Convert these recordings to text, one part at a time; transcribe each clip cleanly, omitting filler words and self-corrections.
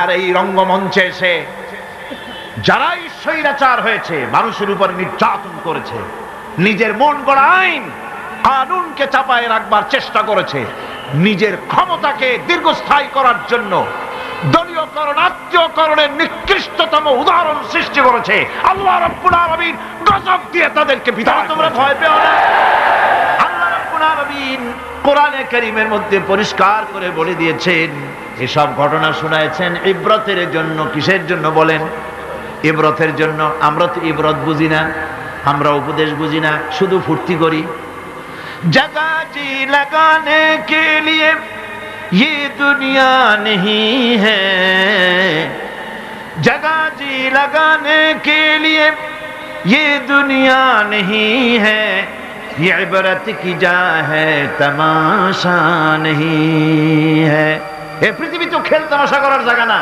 দুনিয়ার এই রঙ্গমঞ্চে এসে যারাই স্বৈরাচার হয়েছে, মানুষের উপর নির্যাতন করেছে, নিজের মন গড়া আইন কানুনকে চাপায় রাখবার চেষ্টা করেছে, নিজের ক্ষমতাকে দীর্ঘস্থায়ী করার জন্য দলীয়করণ, আত্মীয়করণের নিকৃষ্টতম উদাহরণ সৃষ্টি করেছে। আল্লাহ রাব্বুল আলামিন গজব দিয়ে তাদেরকে বিদায়। তোমরা ভয় পেও না। আল্লাহ রাব্বুল আলামিন কোরআনে কারীমের মধ্যে পরিষ্কার করে বলে দিয়েছেন, এসব ঘটনা শোনায়েছেন ইবরতের জন্য। কিসের জন্য বলেন? ইবরতের জন্য। আমরা তো ইবরত বুঝি না, আমরা উপদেশ বুঝি না, শুধু ফুর্তি করি। जगह जी लगाने के लिए ये दुनिया नहीं है, जगह जी लगाने के लिए ये दुनिया नहीं है, ये इबरत की जा है तमाशा नहीं है। এই পৃথিবী তো খেল তামাশা করার জায়গা না,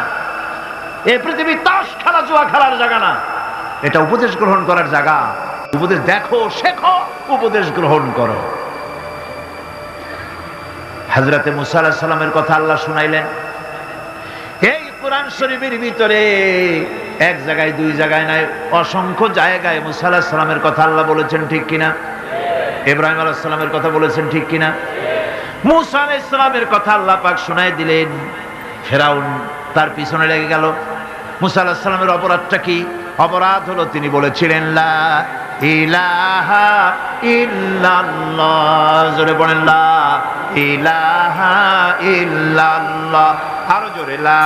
এই পৃথিবী তাস খেলা জুয়া খেলার জায়গা না, এটা উপদেশ গ্রহণ করার জায়গা। উপদেশ দেখো, শেখো, উপদেশ গ্রহণ করো। হযরতে মুসা আলাইহিস সালামের কথা আল্লাহ শুনাইলেন। এই কোরআন শরীফের ভিতরে এক জায়গায় দুই জায়গায় নয়, অসংখ্য জায়গায় মুসা আলাইহিস সালামের কথা আল্লাহ বলেছেন, ঠিক কিনা? ইব্রাহিম আলাইহিস সালামের কথা বলেছেন, ঠিক কিনা? মুসা আলাইহিস সালামের কথা আল্লাহ পাক শুনাই দিলেন। ফেরাউন তার পিছনে লেগে গেল। মুসা আলাইহিস সালামের অপরাধটা কি? অপরাধ হলো তিনি বলেছিলেন লা ইলাহা ইল্লাল্লাহ। জোরে বলেন লা ইলাহা ইল্লাল্লাহ। আরো জোরে লা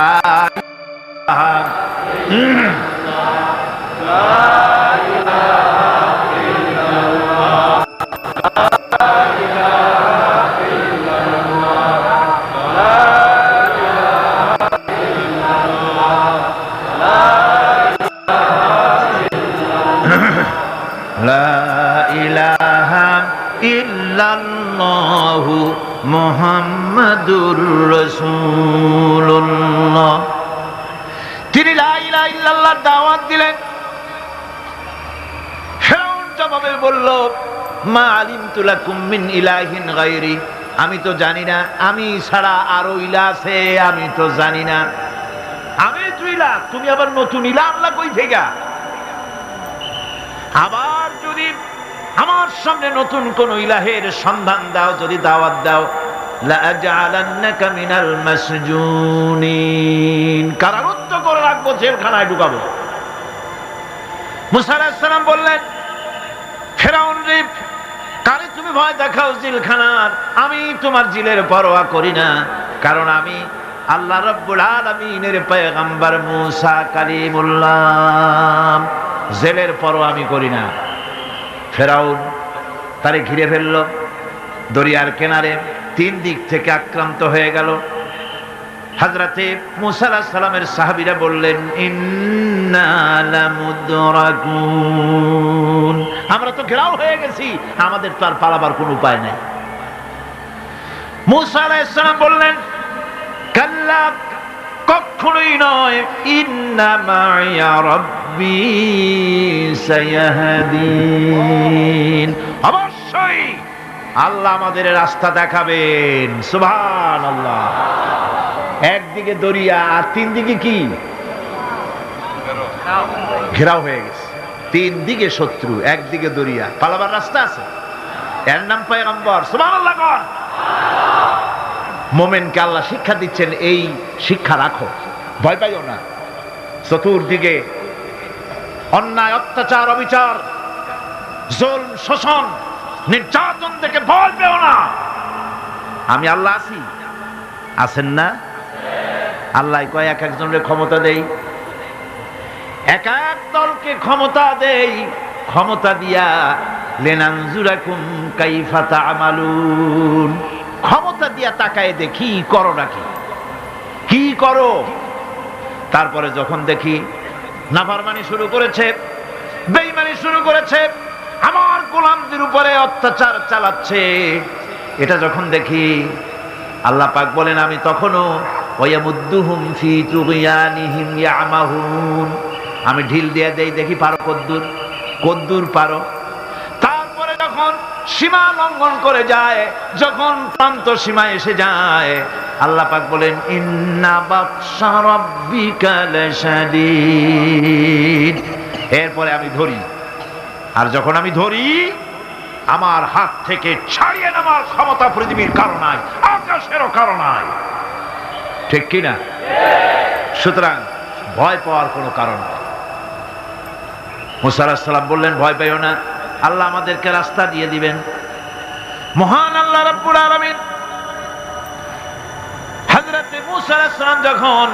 ইলাহা ইল্লাল্লাহু মুহাম্মাদুর রাসূলুল্লাহ। তিনি লা ইলাহা ইল্লাল্লাহর দাওয়াত দিলেন। ফিরআউন জবাবে বলল, মা আলিমতু লাকুম মিন ইলাহিন গায়রি, আমি তো জানি না, আমি ছাড়া আরো ইলাহ আছে, আমি তো জানি না। আমি তো ইলাহ, তুমি আবার নতুন ইলাহ আল্লাহ কই থেকে? আবার যদি আমার সামনে নতুন কোন ইলাহের সন্ধান দাও, যদি দাওয়াত দাও, লা আজআলান্নাকা মিনাল মাসজুনিন, কারারুদ্ধ করে রাখবো, জেলখানায় ঢুকাবো। মুসা আলাইহিস সালাম বললেন, ফিরআউন রে, কারে তুমি ভয় দেখাও জেলখানার? আমি তোমার জিলের পরোয়া করি না, কারণ আমি আল্লাহ রাব্বুল আলামিনের পয়গম্বর মুসা কালিমুল্লাহ, জেলের পরোয়া আমি করি না। ফেরাউন তারে ঘিরে ফেলল দরিয়ার কিনারে, তিন দিক থেকে আক্রান্ত হয়ে গেল। হযরতে মুসা আলাইহিস সালামের সাহাবীরা বললেন, ইন্না লামুদরাকুন, আমরা তো ঘেরাও হয়ে গেছি, আমাদের তো আর পালাবার কোনো উপায় নাই। মুসা আলাইহিস সালাম বললেন, কাল্লা, কখনোই নয়, ইন্না মাইয়া রাব্বি সায়াহদিন, অবশ্যই আল্লাহ আমাদের রাস্তা দেখাবেন। সুবহানাল্লাহ। একদিকে দরিয়া আর তিন দিকে কি? ঘেরাও হয়ে গেছে, তিন দিকে শত্রু, একদিকে দরিয়া, পালাবার রাস্তা আছে। এর নাম পয়গম্বর। সুবহানাল্লাহ। কোন মোমেনকে আল্লাহ শিক্ষা দিচ্ছেন, এই শিক্ষা রাখো, ভয় পাইও না। চতুর্দিকে অন্যায়, অত্যাচার, অবিচার, জুলম, শোষণ, নির্যাতন থেকে ভয় পেও না, আমি আল্লাহ আছি। আছেন না? আল্লাহ কয় এক একজনের ক্ষমতা দেই, এক এক দলকে ক্ষমতা দেই, ক্ষমতা দিয়া লিনানজুরাকুম কাইফা তা'মালুন, ক্ষমতা দিয়া তাকায় দেখি করো নাকি, কি করো। তারপরে যখন দেখি নাফরমানি শুরু করেছে, বেঈমানি শুরু করেছে, আমার গোলামদের উপরে অত্যাচার চালাচ্ছে, এটা যখন দেখি, আল্লাহ পাক বলেন, আমি তখনও ওয়ায়ামুদ্দুহুম ফি তুগয়ানিহিম ইয়ামাহুন, আমি ঢিল দিয়ে দেই, দেখি পারো কদ্দুর, কদ্দুর পারো। তারপরে যখন সীমা লঙ্ঘন করে যায়, যখন প্রান্ত সীমা এসে যায়, আল্লাহ পাক বলেন ইন্না বাতশা রাব্বিকা লাশাদীদ। এরপরে আমি ধরি, আর যখন আমি ধরি আমার হাত থেকে ছাড়িয়ে নেওয়ার ক্ষমতা পৃথিবীর কারো নাই, আকাশেরও কারো নাই। ঠিক কিনা? সুতরাং ভয় পাওয়ার কোনো কারণ নেই। মুসা আলাইহিস সালাম বললেন ভয় পাইও না, আল্লাহ আমাদেরকে রাস্তা দিয়ে দিবেন। মহান আল্লাহ রাব্বুল আলামিন হযরত মুসা আলাইহিস সালাম যখন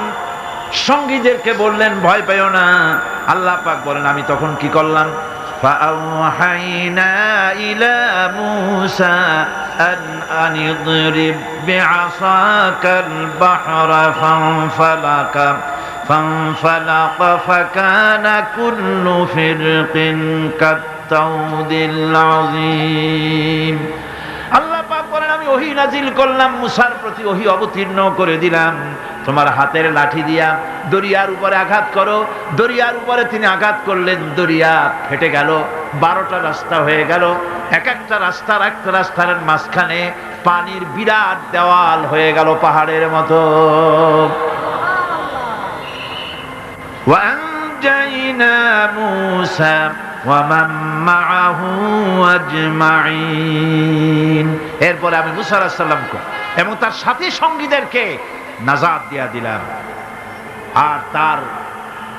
সঙ্গীদেরকে বললেন ভয় পাইও না, আল্লাহ পাক বলেন আমি তখন কি করলাম? ফাআওহাইনা ইলা মুসা আন আনিদরিব বিআসাকাল বাহরা ফানফালাকা ফাকানা কুল্লু ফিরকিন কাত্তাউদিল আযীম। আল্লাহ পাক বলেন আমি ওহী নাজিল করলাম, মুসার প্রতি ওহী অবতীর্ণ করে দিলাম, তোমার হাতের লাঠি দিয়া দরিয়ার উপরে আঘাত করো। দরিয়ার উপরে তিনি আঘাত করলেন, দরিয়া ফেটে গেল, 12টা রাস্তা হয়ে গেল। এক একটা রাস্তার একটা রাস্তার মাঝখানে পানির বিরাট দেওয়াল হয়ে গেল পাহাড়ের মতো। وأنجينا موسى ومن معه أجمعين। এরপরে আমি মুসা আলাইহিস সালামকে এবং তার সাথী সঙ্গীদেরকে নাজাত দিয়া দিলাম, আর তার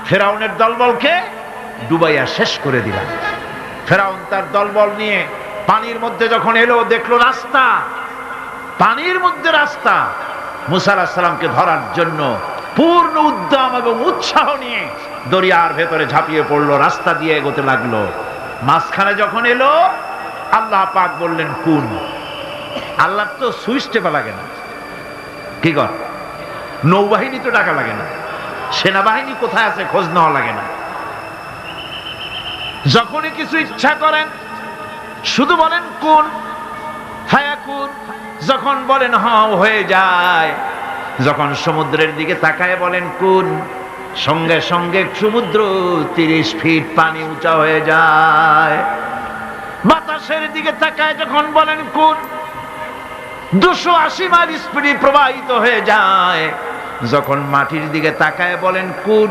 ফেরাউনের দলবলকে ডুবাইয়া শেষ করে দিলাম। ফেরাউন তার দলবল নিয়ে পানির মধ্যে যখন এলো, দেখলো রাস্তা, পানির মধ্যে রাস্তা। মুসা আলাইহিস সালামকে ধরার জন্য পূর্ণ উদ্যম এবং উৎসাহ নিয়ে দরিয়ার ভেতরে ঝাঁপিয়ে পড়লো, রাস্তা দিয়ে এগোতে লাগলো। মাঝখানে যখন এলো, আল্লাহ পাক বললেন কুন। আল্লাহ তো সুইচ টেপা লাগে না, কি কর? নৌবাহিনী তো টাকা লাগে না, সেনাবাহিনী কোথায় আছে খোঁজ নেওয়া লাগে না। যখনই কিছু ইচ্ছা করেন শুধু বলেন কুন ফায়াকুন, যখন বলেন হ্যাঁ হয়ে যায়। যখন সমুদ্রের দিকে তাকায় বলেন কুন, সঙ্গে সঙ্গে সমুদ্র 30 ফিট পানি উঁচা হয়ে যায়। বাতাসের দিকে তাকায় যখন বলেন কুন, 280 মাইল স্পিডে প্রবাহিত হয়ে যায়। যখন মাটির দিকে তাকায় বলেন কুন,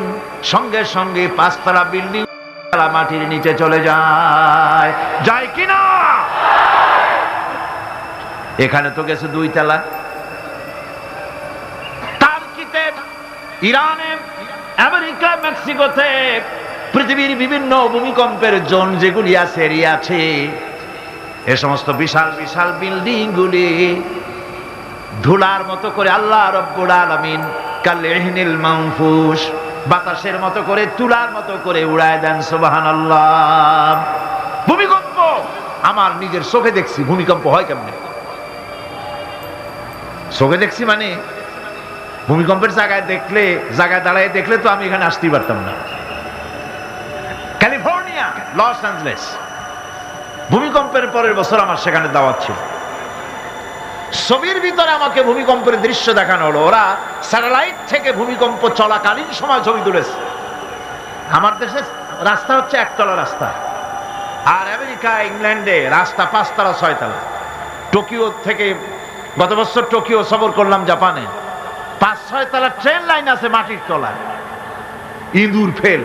সঙ্গে সঙ্গে 5 তলা বিল্ডিং মাটির নিচে চলে যায়। যায় কিনা? এখানে তো গেছে 2 তলা। ইরানে, আমেরিকা, মেক্সিকোতে পৃথিবীর বিভিন্ন ভূমিকম্পের জোন যেগুলি আছে, এরিয়া আছে, এ সমস্ত বিশাল বিশাল বিল্ডিং গুলি ধুলার মতো করে আল্লাহ রব্বুল আলামিন কালইহনিল মানফুস, বাতাসের মতো করে, তুলার মতো করে উড়ায় দেন। সুবহানাল্লাহ। ভূমিকম্প আমার নিজের চোখে দেখছি। ভূমিকম্প হয় কেমনে? চোখে দেখছি মানে ভূমিকম্পের জায়গায় দাঁড়ায় দেখলে তো আমি এখানে আসতেই পারতাম না। ক্যালিফোর্নিয়া, লস অ্যাঞ্জেলেস, ভূমিকম্পের পরের বছর আমার সেখানে দাওয়াত ছিল। ছবির ভিতরে আমাকে ভূমিকম্পের দৃশ্য দেখানো হলো। ওরা স্যাটেলাইট থেকে ভূমিকম্প চলাকালীন সময় ছবি তুলেছে। আমার দেশে রাস্তা হচ্ছে 1 তলা রাস্তা, আর আমেরিকা, ইংল্যান্ডে রাস্তা 5 তলা 6 তলা। টোকিও থেকে গত বছর টোকিও সফর করলাম, জাপানে 5-6 তলা ট্রেন লাইন আছে মাটির তলায়, ইঁদুর ফেল।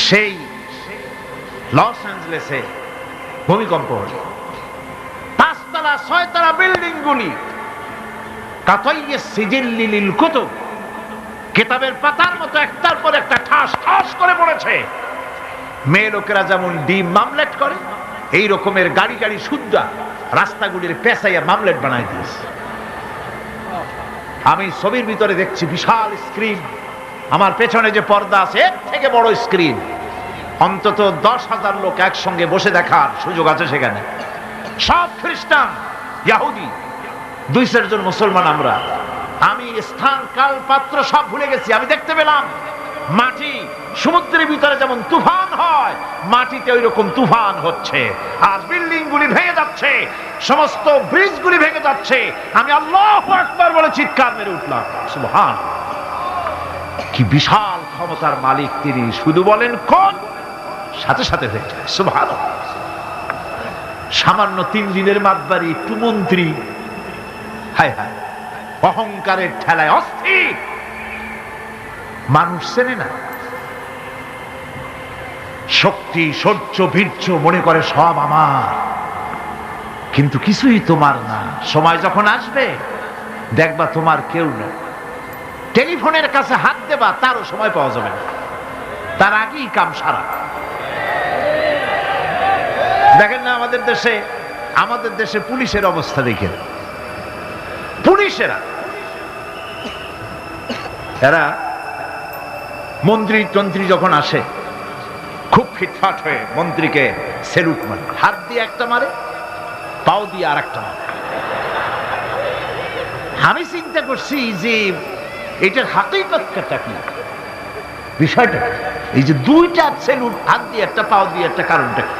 সেই লস অ্যাঞ্জেলেসে ভূমিকম্প হল। 5 তলা 6 তলা বিল্ডিং গুলি কাতাইয়ে সিজিল্লি লিল কুতুব, কিতাবের পাতার মতো একটার পর একটা ঠাস ঠাস করে পড়েছে। মেয়ে লোকেরা যেমন ডিম মামলেট করে, এই রকমের গাড়ি গাড়ি শুদ্ধা রাস্তাগুলির পেঁচাইয়া মামলেট বানাই দিয়েছে। আমি ছবির ভিতরে দেখছি বিশাল স্ক্রিন, আমার পেছনে যে পর্দা আছে এর থেকে বড় স্ক্রিন। অন্তত 10,000 লোক একসঙ্গে বসে দেখার সুযোগ আছে সেখানে। সব খ্রিস্টান, ইহুদি, 200 জন মুসলমান। আমি স্থান কাল পাত্র সব ভুলে গেছি। আমি দেখতে পেলাম মাটি সমুদ্রের ভিতরে যেমন তুফান হয়, মাটিতে ওই রকম তুফান হচ্ছে, আর বিল্ডিং গুলি ভেঙে যাচ্ছে, সমস্ত ব্রিজ গুলি ভেঙে যাচ্ছে। আমি আল্লাহু আকবার বলে চিৎকার মেরে উঠলাম। সুবহান, কি বিশাল ক্ষমতার মালিক তিনি! শুধু বলেন কোন, সাথে সাথে হয়ে যায়। সুবহান। সামান্য 3 দিনের মাতবাড়ি, একটু মন্ত্রী, হায় হায়, অহংকারের ঠেলায় অস্থির, মানুষ চেনে না। শক্তি, শৌর্য, বীর্য মনে করে সব আমার, কিন্তু কিছুই তোমার না। সময় যখন আসবে দেখবা তোমার কেউ না। টেলিফোনের কাছে হাত দেবা, তারও সময় পাওয়া যাবে না, তার আগেই কাম সারা। দেখেন না আমাদের দেশে পুলিশের অবস্থা দেখেন। পুলিশেরা এরা মন্ত্রী যখন আসে খুব ফিটফাট হয়ে মন্ত্রীকে সেলুট মারে, হাত দিয়ে একটা মারে, পাও দিয়ে আর একটা মারে। আমি চিন্তা করছি যে এটার হাকিকতটা কি, বিষয়টা এই যে দুইটা সেলুট, হাত দিয়ে একটা পাও দিয়ে একটা, কারণটা কি?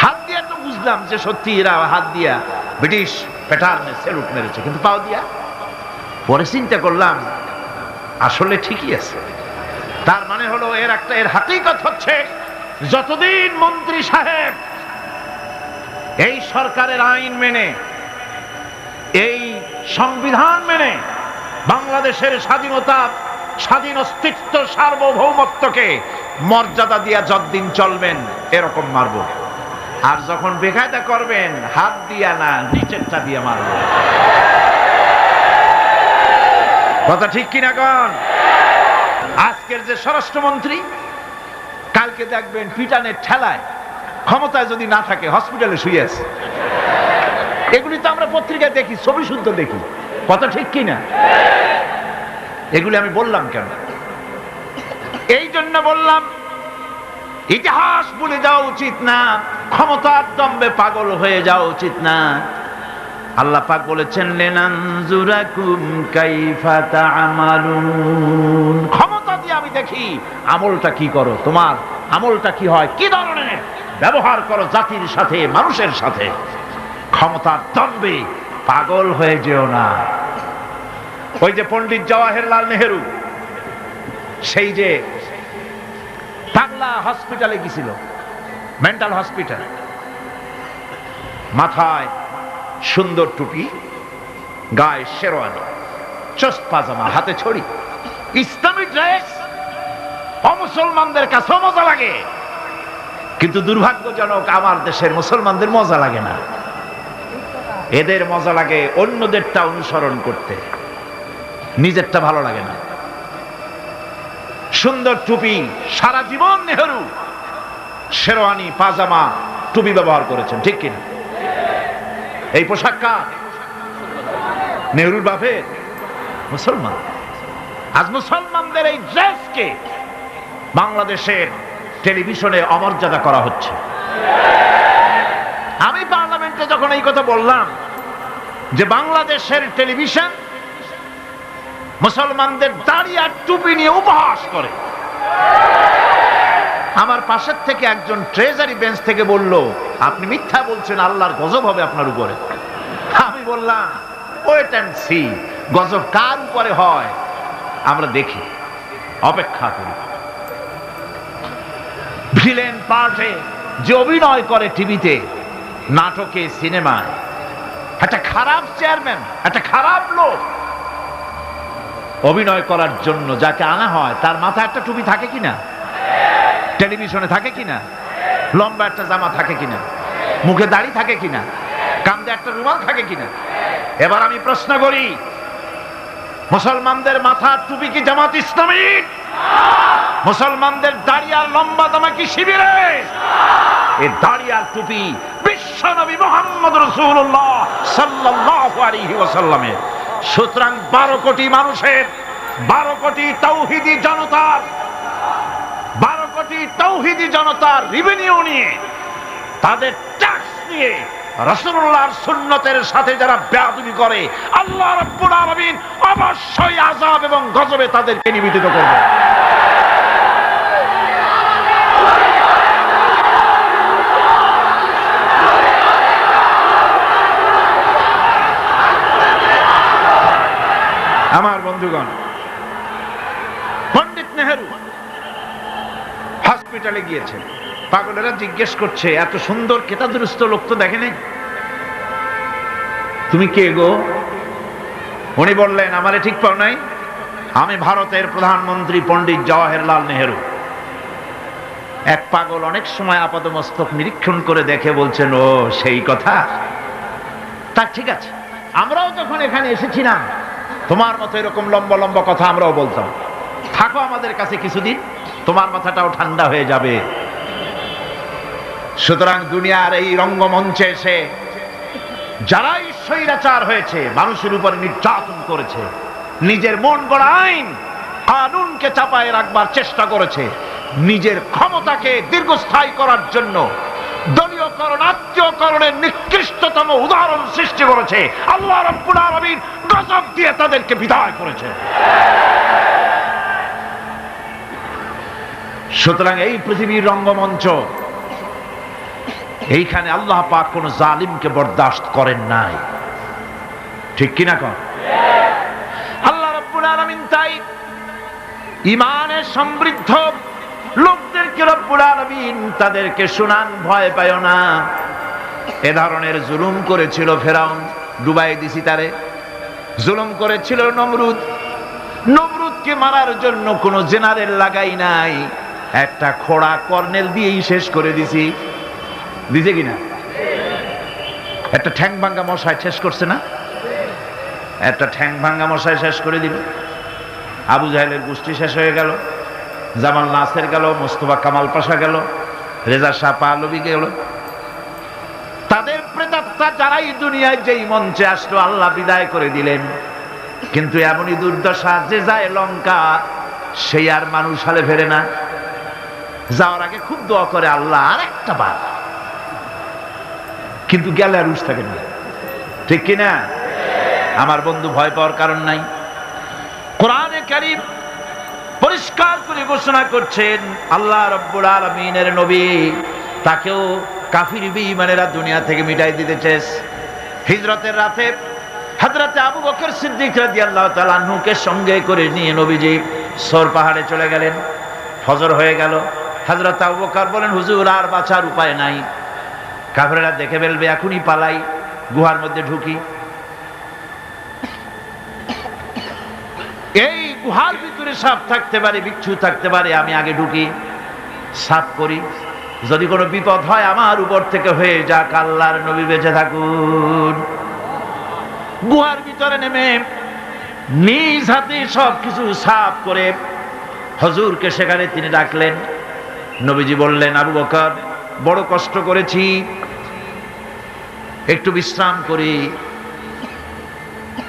হাত দিয়ে তো বুঝলাম যে সত্যি এরা হাত দিয়া ব্রিটিশ প্যাটার্নে সেলুট মেরেছে, কিন্তু পাও দিয়া, পরে চিন্তা করলাম আসলে ঠিকই আছে। তার মানে হলো এর হাকিকত হচ্ছে যতদিন মন্ত্রী সাহেব এই সরকারের আইন মেনে, এই সংবিধান মেনে বাংলাদেশের স্বাধীনতা, স্বাধীন অস্তিত্ব, সার্বভৌমত্বকে মর্যাদা দিয়া যতদিন চলবেন এরকম মারব। আর যখন বেকায়দা করবেন হাত দিয়া না, নিচেরটা দিয়ে মারব। কথা ঠিক কিনা গণ? আজকের যে স্বরাষ্ট্রমন্ত্রী, কালকে দেখবেন পিটানের ঠেলায় ক্ষমতায় যদি না থাকে হসপিটালে শুয়ে আছে। এগুলি তো আমরা পত্রিকায় দেখি, ছবি শুদ্ধ দেখি। কথা ঠিক কিনা? এগুলি আমি বললাম কেন? এই জন্য বললাম, ইতিহাস ভুলে যাওয়া উচিত না, ক্ষমতার দম্ভে পাগল হয়ে যাওয়া উচিত না। আল্লাহ পাক বলেছেন লিনানজুরাকুম কাইফা তা'মালুন, ক্ষমতা দিয়ে আমি দেখি আমলটা কি করো, তোমার আমলটা কি হয়, কি ধরনের ব্যবহার করো জাতির সাথে, মানুষের সাথে। ক্ষমতার দম্ভে পাগল হয়ে যেও না। ওই যে পণ্ডিত জওয়াহরলাল নেহেরু, সেই যে পাগলা হসপিটালে গেছিল, মেন্টাল হসপিটাল, মাথায় সুন্দর টুপি, গায়ে শেরওয়ানি, চোস্ত পাজামা, হাতে ছড়ি, ইসলামী ড্রেস। অমুসলমানদের কাছে মজা লাগে, কিন্তু দুর্ভাগ্যজনক আমার দেশের মুসলমানদের মজা লাগে না। এদের মজা লাগে অন্যদেরটা অনুসরণ করতে, নিজেরটা ভালো লাগে না। সুন্দর টুপি, সারা জীবন নেহেরু শেরওয়ানি, পাজামা, টুপি ব্যবহার করেছেন, ঠিক কিনা? এই পোশাক কার? নেহরুর বাপের, মুসলমান। আজ মুসলমানদের এই ড্রেসকে বাংলাদেশের টেলিভিশনে অমর্যাদা করা হচ্ছে। আমি পার্লামেন্টে যখন এই কথা বললাম যে বাংলাদেশের টেলিভিশন মুসলমানদের দাড়ি আর টুপি নিয়ে উপহাস করে, আমার পাশের থেকে একজন ট্রেজারি বেঞ্চ থেকে বলল, আপনি মিথ্যা বলছেন, আল্লাহর গজব হবে আপনার উপরে। আমি বললাম, ওয়েট এন্ড সি, গজব কার উপরে হয় আমরা দেখি, অপেক্ষা করি। ভিলেন পার্টে যে অভিনয় করে টিভিতে, নাটকে, সিনেমায়, একটা খারাপ চেয়ারম্যান, একটা খারাপ লোক অভিনয় করার জন্য যাকে আনা হয় তার মাথায় একটা টুপি থাকে কিনা, টেলিভিশনে থাকে কিনা, লম্বা একটা জামা থাকে কিনা, মুখে দাড়ি থাকে কিনা, কাঁধে একটা রুমাল থাকে কিনা। এবার আমি প্রশ্ন করি, মুসলমানদের মাথার টুপি কি জামাত ইসলামী? মুসলমানদের দাড়ি আর লম্বা জামা কি শিবিরে? এই দাড়ি আর টুপি বিশ্বনবী মুহাম্মদ রাসূলুল্লাহ সাল্লাল্লাহু আলাইহি ওয়াসাল্লামের। সুতরাং 12 কোটি মানুষের, 12 কোটি তাওহীদি জনতার, 12 কোটি তাওহীদি জনতার রেভিনিউ নিয়ে, তাদের ট্যাক্স নিয়ে রাসূলুল্লাহর সুন্নতের সাথে যারা বেয়াদবি করে, আল্লাহ রাব্বুল আলামিন অবশ্যই আযাব এবং গজবে তাদেরকে নিবেদিত করবে। আমার বন্ধুগণ, পণ্ডিত নেহেরু হসপিটালে গিয়েছেন, পাগলেরা জিজ্ঞেস করছে, এত সুন্দর কেতাদুরুস্ত লোক তো দেখেনি, তুমি কে গো? উনি বললেন, আমারে ঠিক পাও নাই, আমি ভারতের প্রধানমন্ত্রী পণ্ডিত জওয়াহরলাল নেহেরু। এক পাগল অনেক সময় আপাদমস্তক নিরীক্ষণ করে দেখে বলছেন, ও সেই কথা, তা ঠিক আছে, আমরাও যখন এখানে এসেছিলাম তোমার মতো এরকম লম্বা লম্বা কথা আমরাও বলতাম, থাকো আমাদের কাছে কিছুদিন, তোমার মাথাটাও ঠান্ডা হয়ে যাবে। সুতরাং দুনিয়ার এই রঙ্গমঞ্চে এসে যারাই স্বৈরাচার হয়েছে, মানুষের উপর নির্যাতন করেছে, নিজের মন গড়া আইন কানুনকে চাপায় রাখবার চেষ্টা করেছে, নিজের ক্ষমতাকে দীর্ঘস্থায়ী করার জন্য দলীয়করণ আত্মীয়করণের নিকৃষ্টতম উদাহরণ সৃষ্টি করেছে, আল্লাহ রাব্বুল আলামিন গজব দিয়ে তাদেরকে বিদায় করেছে। সুতরাং এই পৃথিবীর রঙ্গমঞ্চ, এইখানে আল্লাহ পাক কোন জালিমকে বরদাস্ত করেন নাই, ঠিক কিনা কন? আল্লাহ রাব্বুল আলামিন তাই ঈমানে সমৃদ্ধ লোকদেরকে রব্বুল আলামিন তাদেরকে শুনান, ভয় পায় না। এ ধরনের জুলুম করেছিল ফেরাউন, ডুবাই দিছি তারে। জুলুম করেছিল নমরুদ, নমরুদকে মারার জন্য কোন জেনারেল লাগাই নাই, একটা খোড়া কর্নেল দিয়েই শেষ করে দিছি। দিছে কিনা? একটা ঠ্যাং ভাঙ্গা মশাই শেষ করছে না? একটা ঠ্যাং ভাঙ্গা মশাই শেষ করে দিল। আবু জাহেলের গোষ্ঠী শেষ হয়ে গেল, জামাল নাসের গেল, মোস্তফা কামাল পাশা গেল, রেজা শাহ পাহলভী গেল। তাদের প্রেতাত্মা যারাই দুনিয়ায় যেই মঞ্চে আসলো আল্লাহ বিদায় করে দিলেন। কিন্তু এমনই দুর্দশা, যে যায় লঙ্কা সেই আর মানুষ হালে ফেরে না। যাওয়ার আগে খুব দোয়া করে, আল্লাহ আর একটা বার, কিন্তু গেলে আর উস থাকে না, ঠিক কিনা? আমার বন্ধু, ভয় পাওয়ার কারণ নাই। কোরআনে কারীম পরিষ্কার করে ঘোষণা করছেন, আল্লাহ রাব্বুল আলামিনের নবী তাকেও কাফির বেঈমানেরা দুনিয়া থেকে মিটাই দিতে চেয়েছে। হিজরতের রাতে হযরতে আবু বকর সিদ্দিক রাদিয়াল্লাহু তাআলা আনহুকে সঙ্গে করে নিয়ে নবীজি সর পাহাড়ে চলে গেলেন। ফজর হয়ে গেল। হযরত আবু বকর বলেন, হুজুর আর বাঁচার উপায় নাই, কাফেররা দেখে ফেলবে, এখনই পালাই, গুহার মধ্যে ঢুকি। এই গুহার ভিতরে সাপ থাকতে পারে, বিচ্ছু থাকতে পারে, আমি আগে ঢুকি, সাফ করি, যদি কোনো বিপদ হয় আমার উপর থেকে হয়ে যাক, আল্লাহর নবী বেঁচে থাকুন। গুহার ভিতরে নেমে নিজ হাতে সবকিছু সাফ করে হুজুরকে সেখানে তিনি ডাকলেন। নবীজি বললেন, আবু বকর, বড় কষ্ট করেছি, একটু বিশ্রাম করি।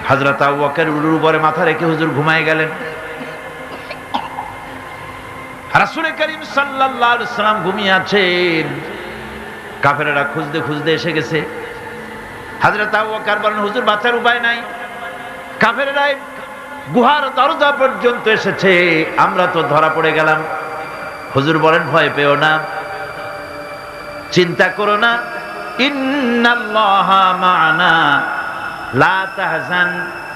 হযরত আবু বকর উলুর উপরে মাথা রেখে হুজুর ঘুমায় গেলেন। রাসূল করিম সাল্লাল্লাহু আলাইহি ওয়াসাল্লাম ঘুমিয়ে আছেন। কাফেররা খুঁজতে খুঁজতে এসে গেছে। হযরত আবু বকর বলেন, হুজুর বাঁচার উপায় নাই, কাফেররা গুহার দরজা পর্যন্ত এসেছে, আমরা তো ধরা পড়ে গেলাম। হুজুর বলেন, ভয় পেও না, চিন্তা করো না, ইন্নাল্লাহা মা'ানা লা তাহজান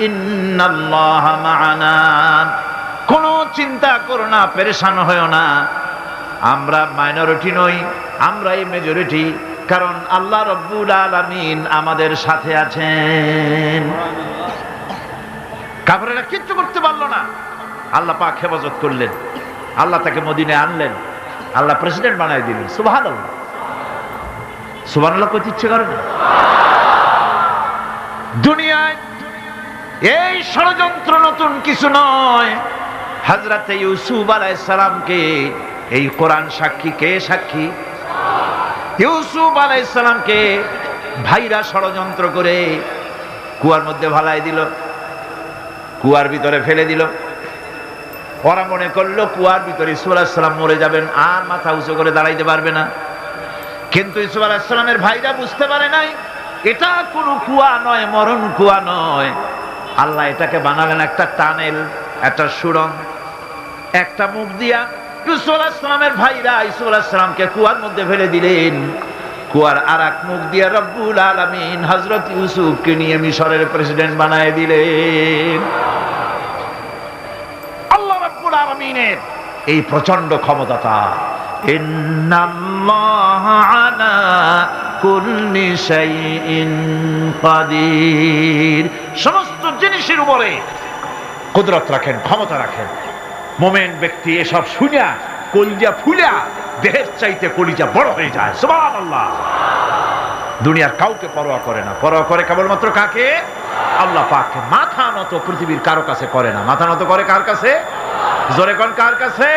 ইন্নাল্লাহা মা'ানা। কোনো চিন্তা করো না, পেরেশান হয়ো না, আমরা মাইনরিটি নই, আমরাই মেজরিটি, কারণ আল্লাহ রাব্বুল আলামিন আমাদের সাথে আছেন। কাফেররা কিচ্ছু করতে পারলো না, আল্লাহ পাক হেফাজত করলেন, আল্লাহ তাকে মদিনায় আনলেন, আল্লাহ প্রেসিডেন্ট বানাই দিলেন। সুবহানাল্লাহ, সুবহানাল্লাহ কইতে ইচ্ছে করে না? দুনিয়ায় এই ষড়যন্ত্র নতুন কিছু নয়। হযরত ইউসুফ আলাইহিস সালামকে এই কোরআন সাক্ষী, কে সাক্ষী? ইউসুফ আলাইহিস সালামকে ভাইরা ষড়যন্ত্র করে কুয়ার মধ্যে ভালাই দিল, কুয়ার ভিতরে ফেলে দিল। ওরা মনে করলো কুয়ার ভিতরে ইউসুফ আলাইহিস সালাম মরে যাবেন, আর মাথা উঁচু করে দাঁড়াইতে পারবে না। কিন্তু ইউসুফ আলাইহিস সালামের ভাইরা বুঝতে পারে নাই এটা কোনো কুয়া নয়, মরণ কুয়া নয়। আল্লাহ এটাকে বানালেন একটা টানেল, একটা সুড়ঙ্গ, একটা মুখ দিয়া ইউসুফ আলাইহিস সালামের ভাইরা ইউসুফ আলাইহিস সালামকে কুয়ার মধ্যে ফেলে দিলেন। কুয়ার আরেক মুখ দিয়ে রব্বুল আলামিন হযরত ইউসুফকে নিয়ে মিশরের প্রেসিডেন্ট বানায় দিলেন। আল্লাহ রব্বুল আলামিনের এই প্রচন্ড ক্ষমতাটা, ইন্নাল্লাহা আলা কুল্লি শাইইন কাদির। সমস্ত জিনিসের উপরে কুদরত রাখেন, ক্ষমতা রাখেন। মোমেন ব্যক্তি এসব শুনিয়া কলিজা ফুলা দেহের চাইতে কলিজা বড় হয়ে যায়। সুবহানাল্লাহ। দুনিয়ার কাউকে পরোয়া করে না, পরোয়া করে কেবলমাত্র কাকে? আল্লাহ পাককে। মাথা নত পৃথিবীর কারো কাছে করে না, মাথা নত করে কার কাছে? জোরে কোন কার কাছে?